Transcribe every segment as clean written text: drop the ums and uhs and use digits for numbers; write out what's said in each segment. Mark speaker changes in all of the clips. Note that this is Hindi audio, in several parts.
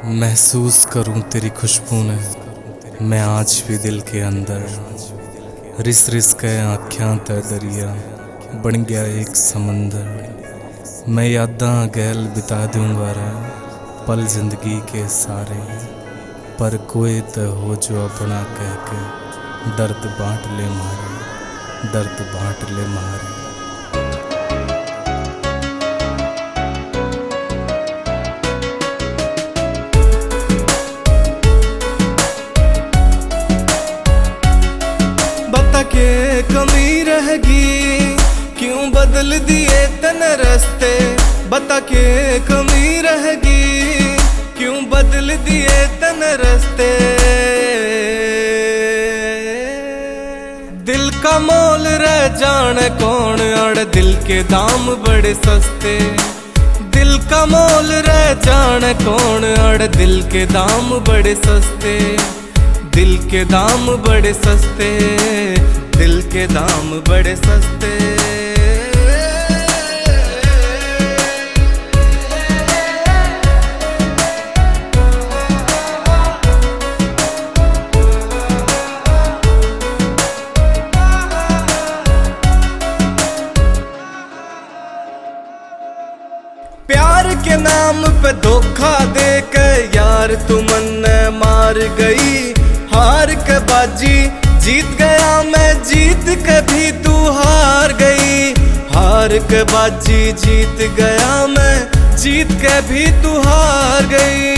Speaker 1: महसूस करूं तेरी खुशबू ने मैं आज भी दिल के अंदर। रिस रिस के आँख्यां ते दरिया बन गया एक समंदर। मैं यादां गैल बिता दूंगा रे पल जिंदगी के सारे, पर कोई तो हो जो अपना कह के दर्द बांट ले मारे, दर्द बांट ले मारे।
Speaker 2: के कमी रहेगी क्यों बदल दिए तन रास्ते, बता के कमी रहेगी क्यों बदल दिए तन रास्ते। दिल का मोल रह जाने कौन अड़ दिल के दाम बड़े सस्ते। दिल का मोल रह जाने कौन अड़ दिल के दाम बड़े सस्ते। दिल के दाम बड़े सस्ते, दिल के दाम बड़े सस्ते। प्यार के नाम पे धोखा दे के यार तू मन मार गई। हार के बाजी जीत गया मैं, जीत के भी तू हार गई। हार के बाजी जीत गया मैं, जीत के भी तू हार गई।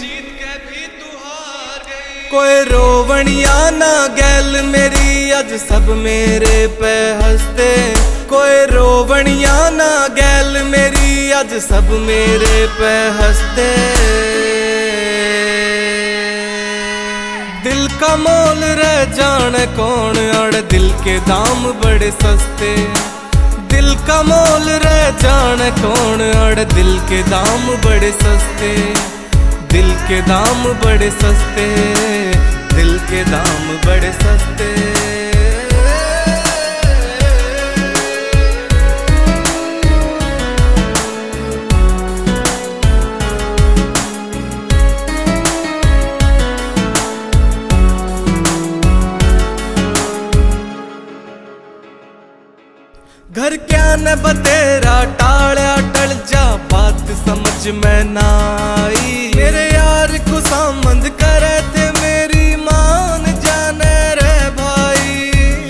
Speaker 2: जीत के भी तू हार गई। कोई रोवणिया ना गैल मेरी आज सब मेरे पे हंसते। कोई रोवणिया ना गैल मेरी आज सब मेरे पे हंसते। दिल का मोल रह जाने कौन अड़ दिल के दाम बड़े सस्ते। दिल का मोल रह जाने कौन अड़ दिल के दाम बड़े सस्ते। दिल के दाम बड़े सस्ते, दिल के दाम बड़े सस्ते। घर क्या न बतेरा टाड़ा टल जा बात समझ में ना आई। मेरे यार को सामंद करे थे मेरी मान जाने रे भाई।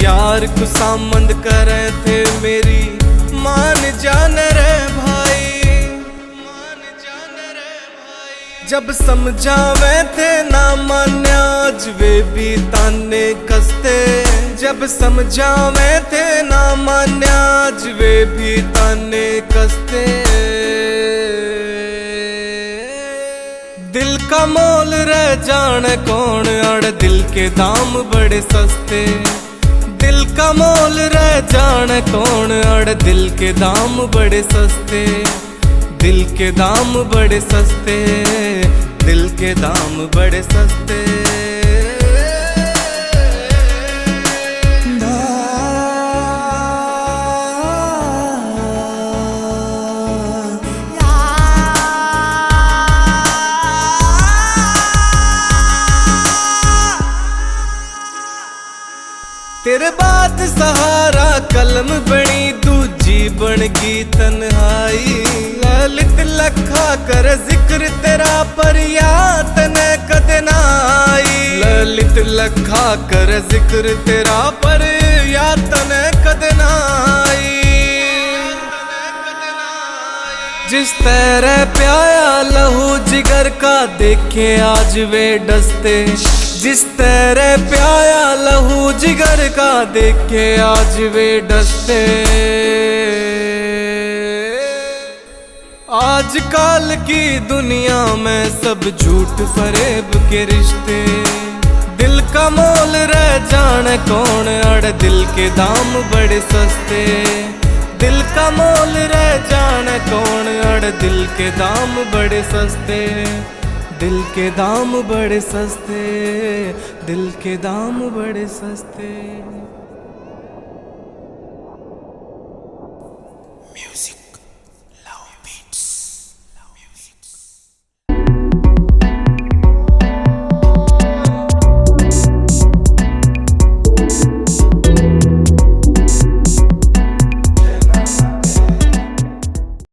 Speaker 2: यार को सामंद करे थे मेरी मान जाने रे भाई। मान जाने रे भाई। जब समझावे थे ना मान्या आज वे भी ताने कसते। जब समझावे थे ना मान्या आज वे भी ताने कसते। दिल का मोल रह जाने कौन अड़ दिल के दाम बड़े सस्ते। दिल का मोल रह जाने कौन अड़ दिल के दाम बड़े सस्ते। दिल के दाम बड़े सस्ते, दिल के दाम बड़े सस्ते। तेरे बात सहारा कलम बनी दूजी बन गई तन्हाई। ललित लखा कर जिक्र तेरा पर या तने कद ना आई। ललित लखा कर जिक्र तेरा पर या तने कद ना आई। जिस तरह प्याया लहू जिगर का देखे आज वे डसते। जिस तरह प्याया लहू जिगर का देखे आज वे डसते। आजकल की दुनिया में सब झूठ फरेब के रिश्ते। दिल का मोल रह जाने कौन अड़ दिल के दाम बड़े सस्ते। दिल का मोल रह जाने कौन अड़ दिल के दाम बड़े सस्ते। दिल के दाम बड़े सस्ते, दिल के दाम बड़े सस्ते।